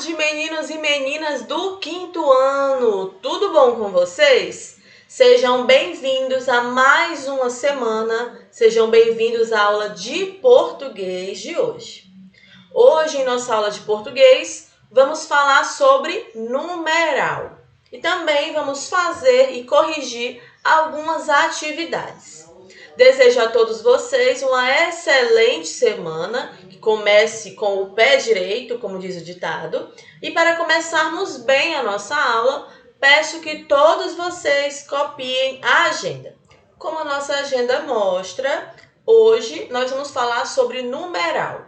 tarde, meninos e meninas do quinto ano! Tudo bom com vocês? Sejam bem-vindos a mais uma semana, sejam bem-vindos à aula de português de hoje. Hoje, em nossa aula de português, vamos falar sobre numeral e também vamos fazer e corrigir algumas atividades. Desejo a todos vocês uma excelente semana, que comece com o pé direito, como diz o ditado. E para começarmos bem a nossa aula, peço que todos vocês copiem a agenda. Como a nossa agenda mostra, hoje nós vamos falar sobre numeral.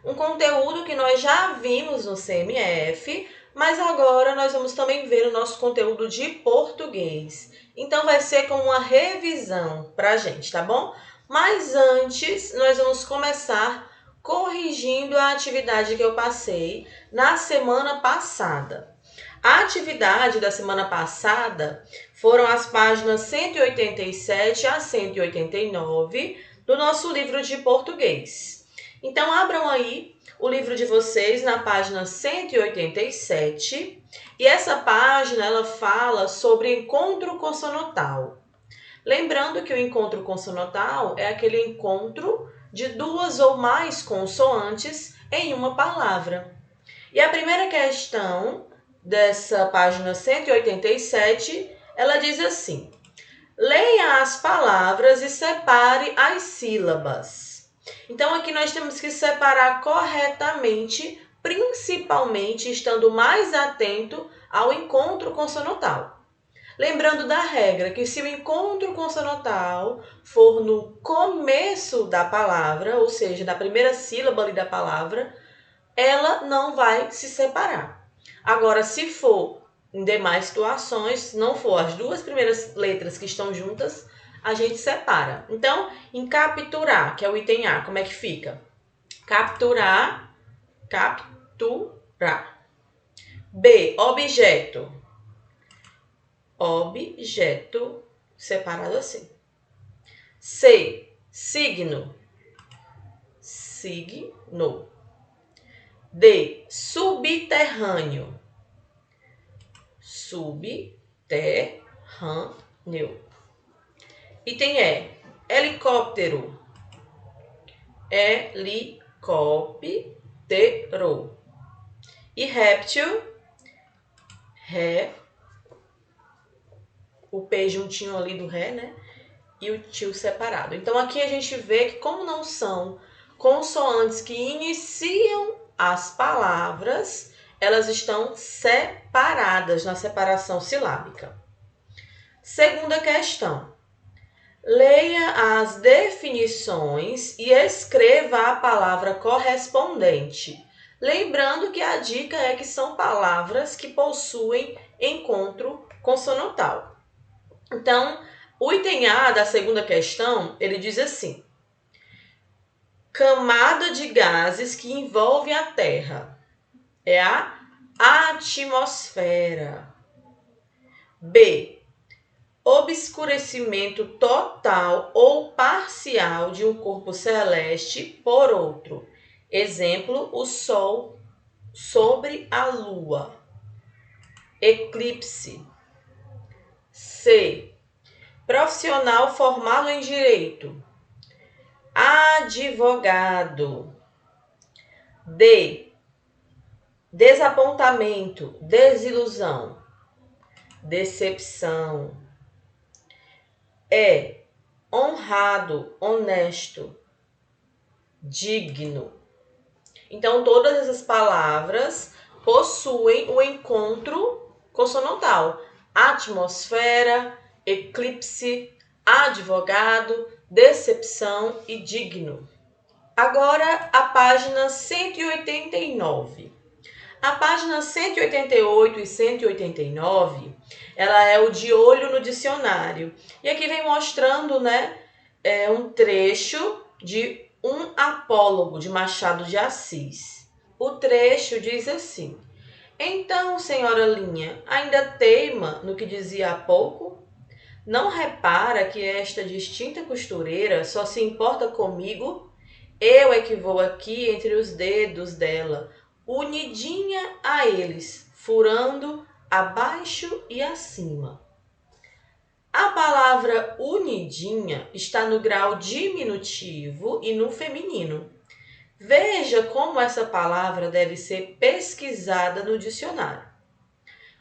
Um conteúdo que nós já vimos no CMF, mas agora nós vamos também ver o nosso conteúdo de português. Então, vai ser como uma revisão para a gente, tá bom? Mas antes, nós vamos começar corrigindo a atividade que eu passei na semana passada. A atividade da semana passada foram as páginas 187 a 189 do nosso livro de português. Então, abram aí o livro de vocês na página 187 e essa página ela fala sobre encontro consonantal. Lembrando que o encontro consonantal é aquele encontro de duas ou mais consoantes em uma palavra. E a primeira questão dessa página 187, ela diz assim: leia as palavras e separe as sílabas. Então, aqui nós temos que separar corretamente, principalmente estando mais atento ao encontro consonantal. Lembrando da regra que se o encontro consonantal for no começo da palavra, ou seja, na primeira sílaba ali da palavra, ela não vai se separar. Agora, se for em demais situações, não for as duas primeiras letras que estão juntas, a gente separa. Então, em capturar, que é o item A, como é que fica? Capturar, capturar. B, objeto. Objeto, separado assim. C, signo. Signo. D, subterrâneo. Subterrâneo. Item E, helicóptero. Helicóptero. E réptil, ré, o P juntinho ali do ré, né? E o til separado. Então, aqui a gente vê que como não são consoantes que iniciam as palavras, elas estão separadas na separação silábica. Segunda questão. Leia as definições e escreva a palavra correspondente. Lembrando que a dica é que são palavras que possuem encontro consonantal. Então, o item A da segunda questão, ele diz assim: camada de gases que envolve a Terra. É a atmosfera. B, obscurecimento total ou parcial de um corpo celeste por outro. Exemplo, o Sol sobre a Lua. Eclipse. C, profissional formado em direito. Advogado. D, desapontamento, desilusão, decepção. E, honrado, honesto, digno. Então, todas essas palavras possuem o encontro consonantal. Atmosfera, eclipse, advogado, decepção e digno. Agora, a página 189. A página 188 e 189, ela é o de olho no dicionário. E aqui vem mostrando, um trecho de Um Apólogo, de Machado de Assis. O trecho diz assim: então, senhora Linha, ainda teima no que dizia há pouco? Não repara que esta distinta costureira só se importa comigo? Eu é que vou aqui entre os dedos dela, unidinha a eles, furando abaixo e acima. A palavra unidinha está no grau diminutivo e no feminino. Veja como essa palavra deve ser pesquisada no dicionário.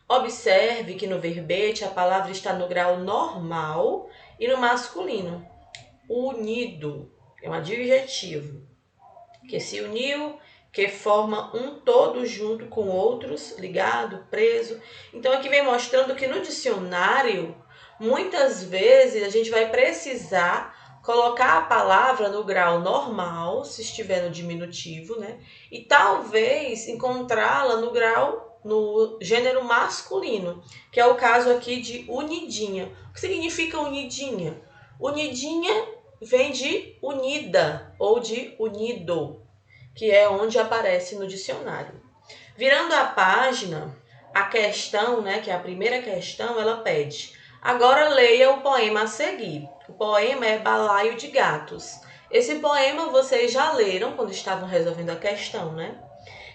Observe que no verbete a palavra está no grau normal e no masculino. Unido é um adjetivo que se uniu, que forma um todo junto com outros, ligado, preso. Então aqui vem mostrando que no dicionário, muitas vezes a gente vai precisar colocar a palavra no grau normal, se estiver no diminutivo, né? E talvez encontrá-la no gênero masculino, que é o caso aqui de unidinha. O que significa unidinha? Unidinha vem de unida ou de unido, que é onde aparece no dicionário. Virando a página, a questão, né, que é a primeira questão, ela pede: agora leia o poema a seguir. O poema é Balaio de Gatos. Esse poema vocês já leram quando estavam resolvendo a questão, né?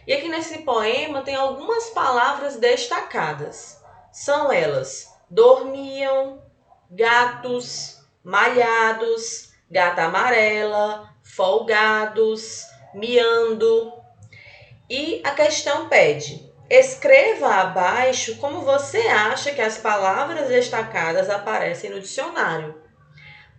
E aqui nesse poema tem algumas palavras destacadas. São elas: dormiam, gatos, malhados, gata amarela, folgados, miando. E a questão pede: escreva abaixo como você acha que as palavras destacadas aparecem no dicionário.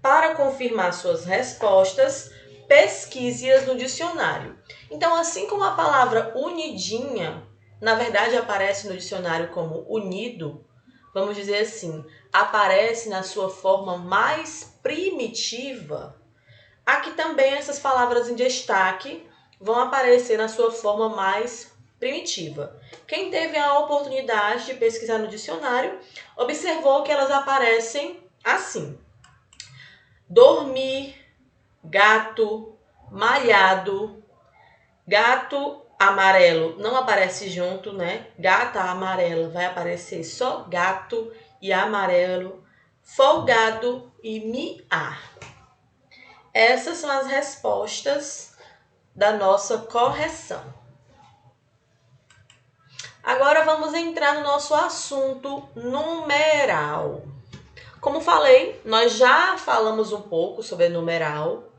Para confirmar suas respostas, pesquise-as no dicionário. Então, assim como a palavra unidinha, na verdade aparece no dicionário como unido, vamos dizer assim, aparece na sua forma mais primitiva, aqui também essas palavras em destaque vão aparecer na sua forma mais primitiva. Quem teve a oportunidade de pesquisar no dicionário, observou que elas aparecem assim: dormir, gato, malhado, gato amarelo não aparece junto, né? Gata amarela vai aparecer só gato e amarelo, folgado e miar. Essas são as respostas da nossa correção. Agora vamos entrar no nosso assunto numeral. Como falei, nós já falamos um pouco sobre numeral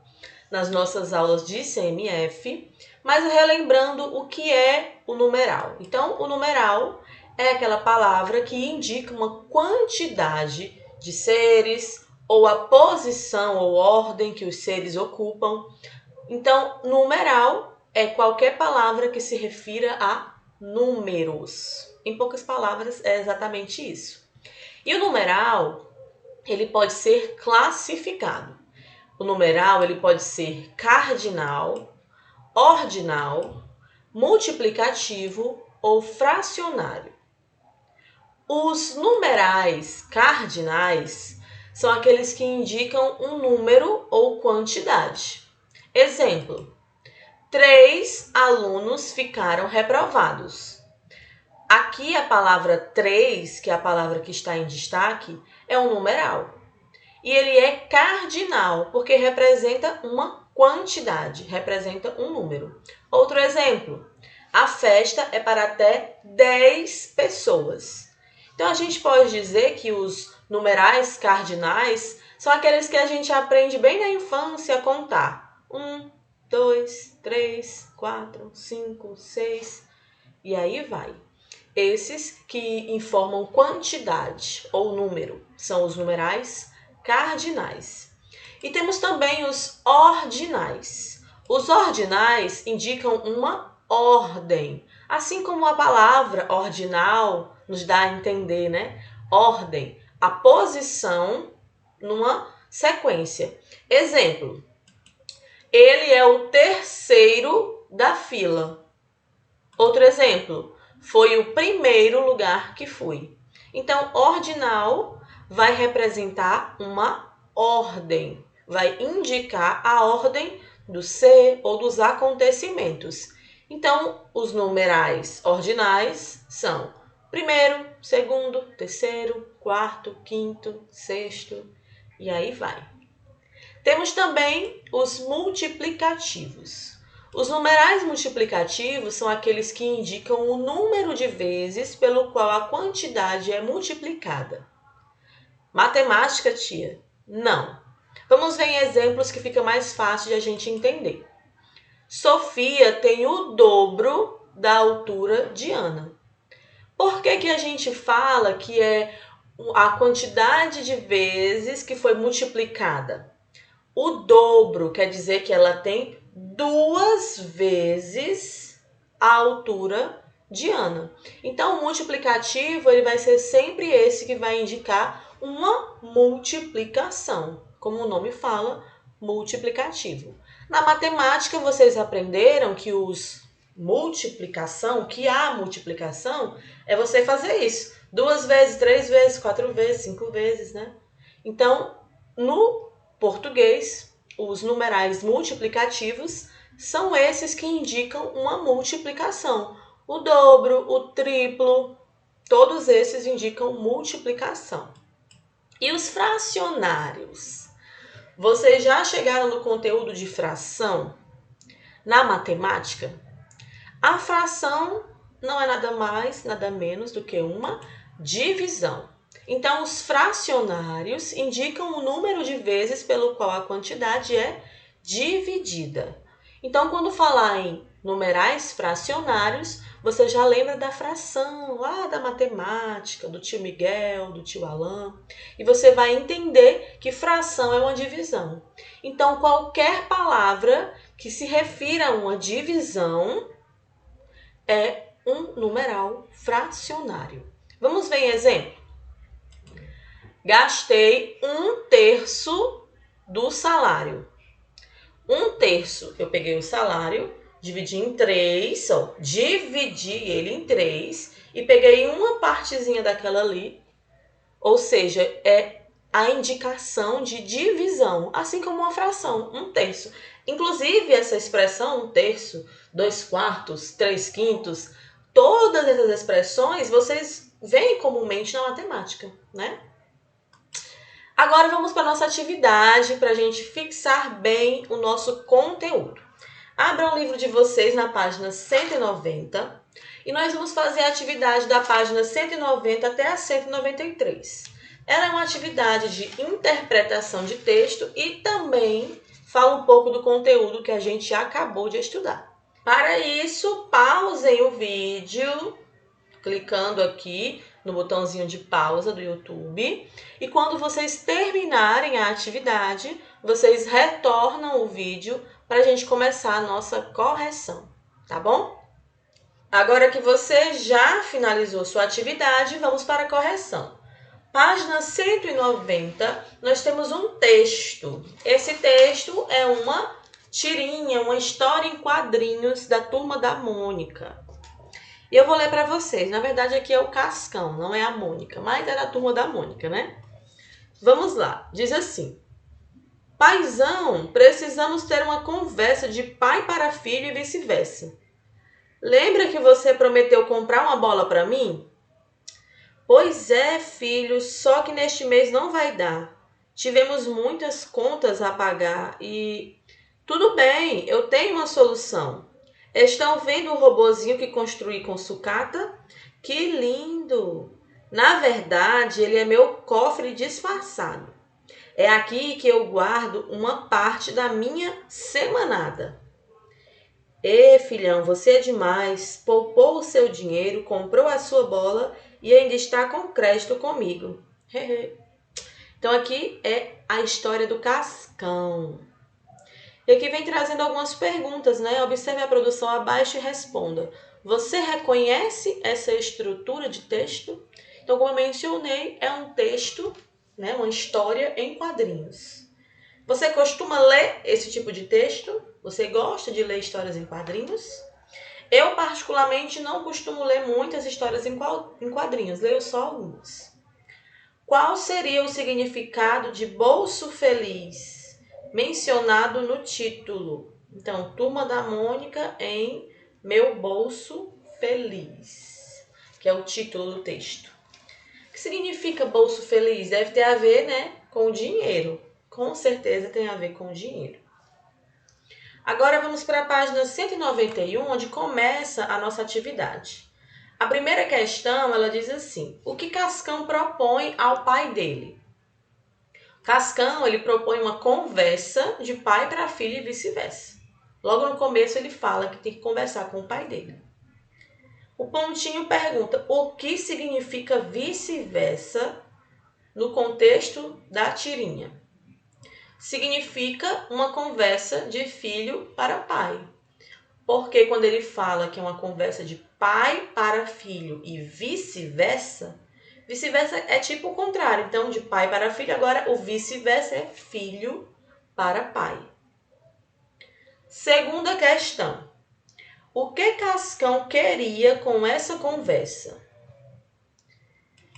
nas nossas aulas de ICMF, mas relembrando o que é o numeral. Então, o numeral é aquela palavra que indica uma quantidade de seres ou a posição ou ordem que os seres ocupam. Então, numeral é qualquer palavra que se refira a números. Em poucas palavras, é exatamente isso. E o numeral, ele pode ser classificado. O numeral, ele pode ser cardinal, ordinal, multiplicativo ou fracionário. Os numerais cardinais são aqueles que indicam um número ou quantidade. Exemplo: 3 alunos ficaram reprovados. Aqui a palavra 3, que é a palavra que está em destaque, é um numeral. E ele é cardinal, porque representa uma quantidade, representa um número. Outro exemplo: a festa é para até 10 pessoas. Então, a gente pode dizer que os numerais cardinais são aqueles que a gente aprende bem na infância a contar. 1, 2, 3, 4, 5, 6 e aí vai. Esses que informam quantidade ou número são os numerais cardinais. E temos também os ordinais. Os ordinais indicam uma ordem, assim como a palavra ordinal nos dá a entender, né? Ordem, a posição numa sequência. Exemplo: ele é o terceiro da fila. Outro exemplo: foi o primeiro lugar que fui. Então, ordinal vai representar uma ordem, vai indicar a ordem do ser ou dos acontecimentos. Então, os numerais ordinais são primeiro, segundo, terceiro, quarto, quinto, sexto e aí vai. Temos também os multiplicativos. Os numerais multiplicativos são aqueles que indicam o número de vezes pelo qual a quantidade é multiplicada. Matemática, tia? Não. Vamos ver em exemplos que fica mais fácil de a gente entender. Sofia tem o dobro da altura de Ana. Por que a gente fala que é a quantidade de vezes que foi multiplicada? O dobro quer dizer que ela tem 2 vezes a altura de Ana. Então, o multiplicativo ele vai ser sempre esse que vai indicar uma multiplicação. Como o nome fala, multiplicativo. Na matemática, vocês aprenderam que a multiplicação é você fazer isso. 2 vezes, 3 vezes, 4 vezes, 5 vezes, né? Então, no português, os numerais multiplicativos são esses que indicam uma multiplicação. O dobro, o triplo, todos esses indicam multiplicação. E os fracionários? Vocês já chegaram no conteúdo de fração? Na matemática, a fração não é nada mais, nada menos do que uma divisão. Então, os fracionários indicam o número de vezes pelo qual a quantidade é dividida. Então, quando falar em numerais fracionários, você já lembra da fração lá da matemática, do tio Miguel, do tio Alain, e você vai entender que fração é uma divisão. Então, qualquer palavra que se refira a uma divisão é um numeral fracionário. Vamos ver em exemplo? Gastei 1/3 do salário. 1/3, eu peguei o salário, dividi em 3, dividi ele em 3 e peguei uma partezinha daquela ali, ou seja, é a indicação de divisão, assim como uma fração, 1/3. Inclusive, essa expressão 1/3, 2/4, 3/5, todas essas expressões vocês veem comumente na matemática, né? Agora vamos para a nossa atividade, para a gente fixar bem o nosso conteúdo. Abra o livro de vocês na página 190 e nós vamos fazer a atividade da página 190 até a 193. Ela é uma atividade de interpretação de texto e também fala um pouco do conteúdo que a gente acabou de estudar. Para isso, pausem o vídeo, clicando aqui no botãozinho de pausa do YouTube. E quando vocês terminarem a atividade, vocês retornam o vídeo para a gente começar a nossa correção, tá bom? Agora que você já finalizou sua atividade, vamos para a correção. Página 190, nós temos um texto. Esse texto é uma tirinha, uma história em quadrinhos da Turma da Mônica. E eu vou ler para vocês. Na verdade, aqui é o Cascão, não é a Mônica, mas é da Turma da Mônica, né? Vamos lá. Diz assim: Paizão, precisamos ter uma conversa de pai para filho e vice-versa. Lembra que você prometeu comprar uma bola para mim? Pois é, filho, só que neste mês não vai dar. Tivemos muitas contas a pagar e... Tudo bem, eu tenho uma solução. Estão vendo o robozinho que construí com sucata? Que lindo! Na verdade, ele é meu cofre disfarçado. É aqui que eu guardo uma parte da minha semanada. Ê, filhão, você é demais. Poupou o seu dinheiro, comprou a sua bola e ainda está com crédito comigo. Então, aqui é a história do Cascão. E aqui vem trazendo algumas perguntas, né? Observe a produção abaixo e responda. Você reconhece essa estrutura de texto? Então, como eu mencionei, é um texto, né? Uma história em quadrinhos. Você costuma ler esse tipo de texto? Você gosta de ler histórias em quadrinhos? Eu, particularmente, não costumo ler muitas histórias em quadrinhos. Leio só algumas. Qual seria o significado de bolso feliz? Mencionado no título. Então, Turma da Mônica em Meu Bolso Feliz, que é o título do texto. O que significa bolso feliz? Deve ter a ver, né, com dinheiro. Com certeza tem a ver com dinheiro. Agora vamos para a página 191, onde começa a nossa atividade. A primeira questão, ela diz assim: o que Cascão propõe ao pai dele? Cascão, ele propõe uma conversa de pai para filho e vice-versa. Logo no começo ele fala que tem que conversar com o pai dele. O pontinho pergunta o que significa vice-versa no contexto da tirinha. Significa uma conversa de filho para pai. Porque quando ele fala que é uma conversa de pai para filho e vice-versa, vice-versa é tipo o contrário. Então, de pai para filho, agora o vice-versa é filho para pai. Segunda questão. O que Cascão queria com essa conversa?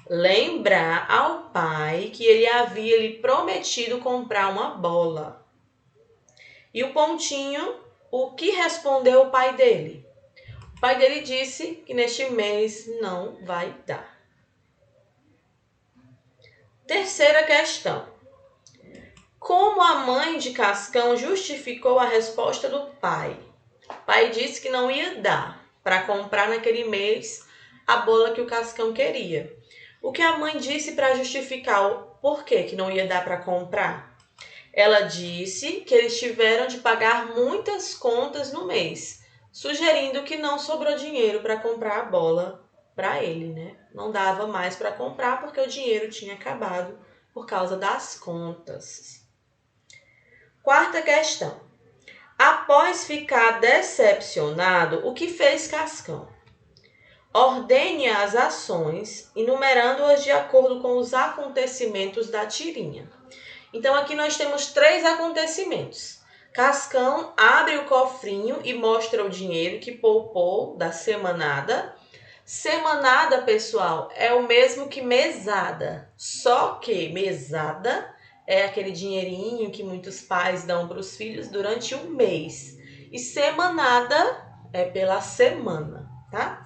Lembrar ao pai que ele havia lhe prometido comprar uma bola. E o pontinho, o que respondeu o pai dele? O pai dele disse que neste mês não vai dar. Terceira questão. Como a mãe de Cascão justificou a resposta do pai? O pai disse que não ia dar para comprar naquele mês a bola que o Cascão queria. O que a mãe disse para justificar o porquê que não ia dar para comprar? Ela disse que eles tiveram de pagar muitas contas no mês, sugerindo que não sobrou dinheiro para comprar a bola para ele, né? Não dava mais para comprar porque o dinheiro tinha acabado por causa das contas. Quarta questão. Após ficar decepcionado, o que fez Cascão? Ordene as ações, enumerando-as de acordo com os acontecimentos da tirinha. Então, aqui nós temos 3 acontecimentos. Cascão abre o cofrinho e mostra o dinheiro que poupou da semanada. Semanada, pessoal, é o mesmo que mesada. Só que mesada é aquele dinheirinho que muitos pais dão para os filhos durante um mês. E semanada é pela semana, tá?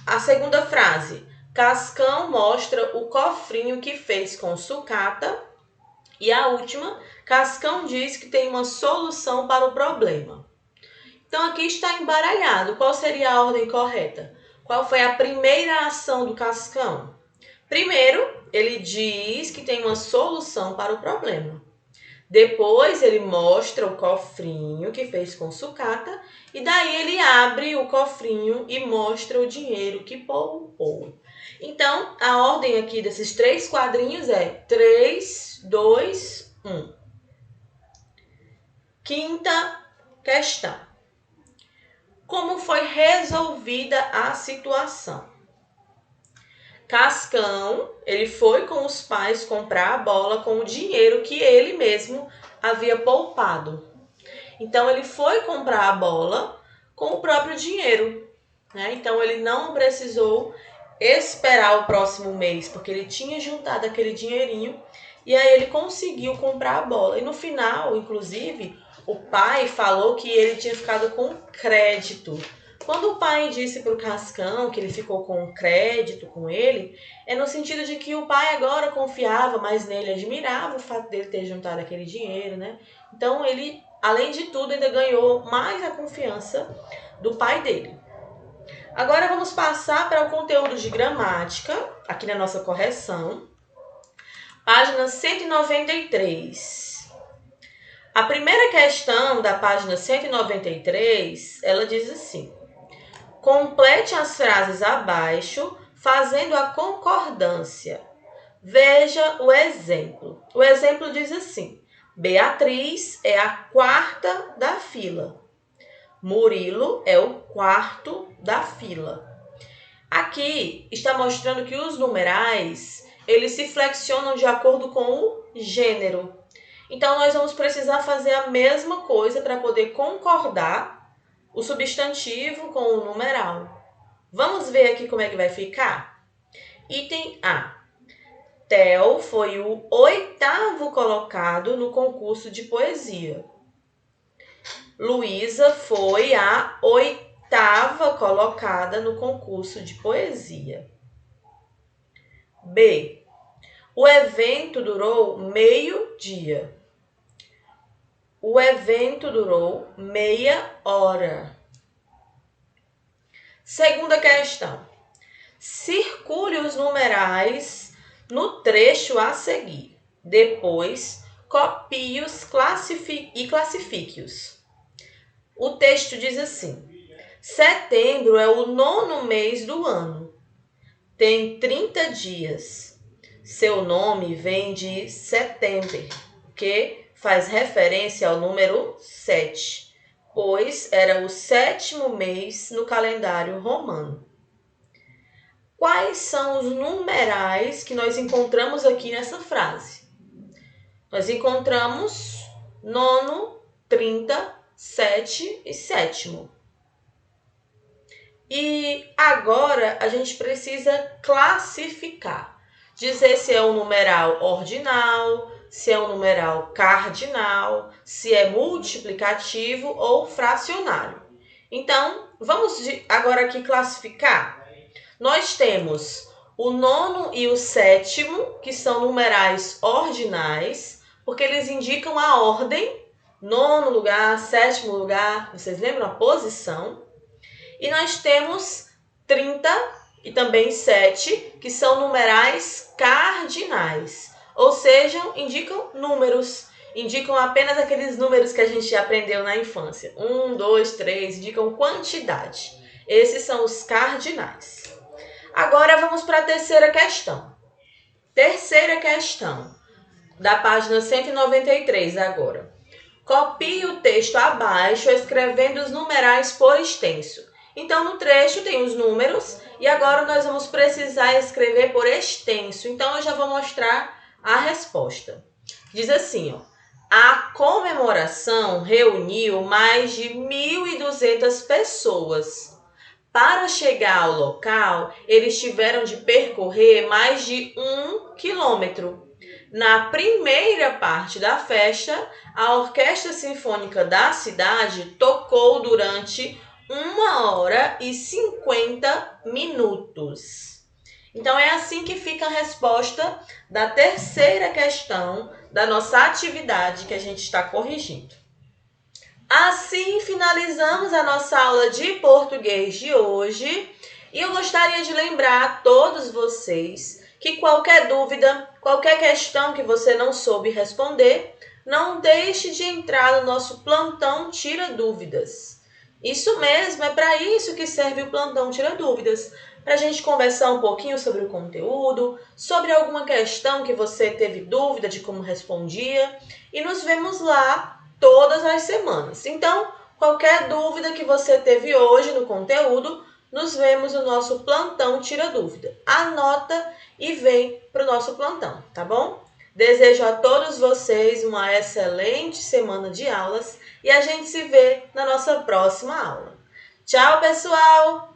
A segunda frase. Cascão mostra o cofrinho que fez com sucata. E a última, Cascão diz que tem uma solução para o problema. Então, aqui está embaralhado. Qual seria a ordem correta? Qual foi a primeira ação do Cascão? Primeiro, ele diz que tem uma solução para o problema. Depois, ele mostra o cofrinho que fez com sucata. E daí, ele abre o cofrinho e mostra o dinheiro que poupou. Então, a ordem aqui desses 3 quadrinhos é 3, 2, 1. Quinta questão. Como foi resolvida a situação? Cascão, ele foi com os pais comprar a bola com o dinheiro que ele mesmo havia poupado. Então, ele foi comprar a bola com o próprio dinheiro, né? Então, ele não precisou esperar o próximo mês, porque ele tinha juntado aquele dinheirinho e aí ele conseguiu comprar a bola. E no final, inclusive, o pai falou que ele tinha ficado com crédito. Quando o pai disse para o Cascão que ele ficou com crédito com ele, é no sentido de que o pai agora confiava mais nele, admirava o fato dele ter juntado aquele dinheiro, né? Então ele, além de tudo, ainda ganhou mais a confiança do pai dele. Agora vamos passar para o conteúdo de gramática, aqui na nossa correção. Página 193. A primeira questão da página 193, ela diz assim: complete as frases abaixo, fazendo a concordância. Veja o exemplo. O exemplo diz assim: Beatriz é a 4ª da fila. Murilo é o 4º da fila. Aqui está mostrando que os numerais, eles se flexionam de acordo com o gênero. Então, nós vamos precisar fazer a mesma coisa para poder concordar o substantivo com o numeral. Vamos ver aqui como é que vai ficar? Item A. Theo foi o 8º colocado no concurso de poesia. Luísa foi a 8ª colocada no concurso de poesia. B. O evento durou meio-dia. O evento durou meia hora. Segunda questão. Circule os numerais no trecho a seguir. Depois, copie-os e classifique-os. O texto diz assim: setembro é o 9º mês do ano. Tem 30 dias. Seu nome vem de September, que faz referência ao número 7, pois era o 7º mês no calendário romano. Quais são os numerais que nós encontramos aqui nessa frase? Nós encontramos 9º, 30, 7 e 7º. E agora a gente precisa classificar, dizer se é um numeral ordinal, se é um numeral cardinal, se é multiplicativo ou fracionário. Então, vamos agora aqui classificar. Nós temos o 9º e o 7º, que são numerais ordinais, porque eles indicam a ordem, 9º lugar, 7º lugar, vocês lembram a posição? E nós temos 30 e também 7, que são numerais cardinais, ou seja, indicam números, indicam apenas aqueles números que a gente aprendeu na infância. 1, 2, 3, indicam quantidade. Esses são os cardinais. Agora vamos para a terceira questão. Terceira questão, da página 193 agora. Copie o texto abaixo, escrevendo os numerais por extenso. Então, no trecho tem os números e agora nós vamos precisar escrever por extenso. Então, eu já vou mostrar a resposta. Diz assim, ó: a comemoração reuniu mais de 1.200 pessoas. Para chegar ao local, eles tiveram de percorrer mais de 1 quilômetro. Na primeira parte da festa, a Orquestra Sinfônica da cidade tocou durante 1h50. Então, é assim que fica a resposta da terceira questão da nossa atividade que a gente está corrigindo. Assim, finalizamos a nossa aula de português de hoje. E eu gostaria de lembrar a todos vocês que qualquer dúvida, qualquer questão que você não soube responder, não deixe de entrar no nosso plantão Tira Dúvidas. Isso mesmo, é para isso que serve o plantão Tira Dúvidas, para a gente conversar um pouquinho sobre o conteúdo, sobre alguma questão que você teve dúvida de como respondia, e nos vemos lá todas as semanas. Então, qualquer dúvida que você teve hoje no conteúdo, nos vemos no nosso plantão Tira Dúvida. Anota e vem para o nosso plantão, tá bom? Desejo a todos vocês uma excelente semana de aulas e a gente se vê na nossa próxima aula. Tchau, pessoal!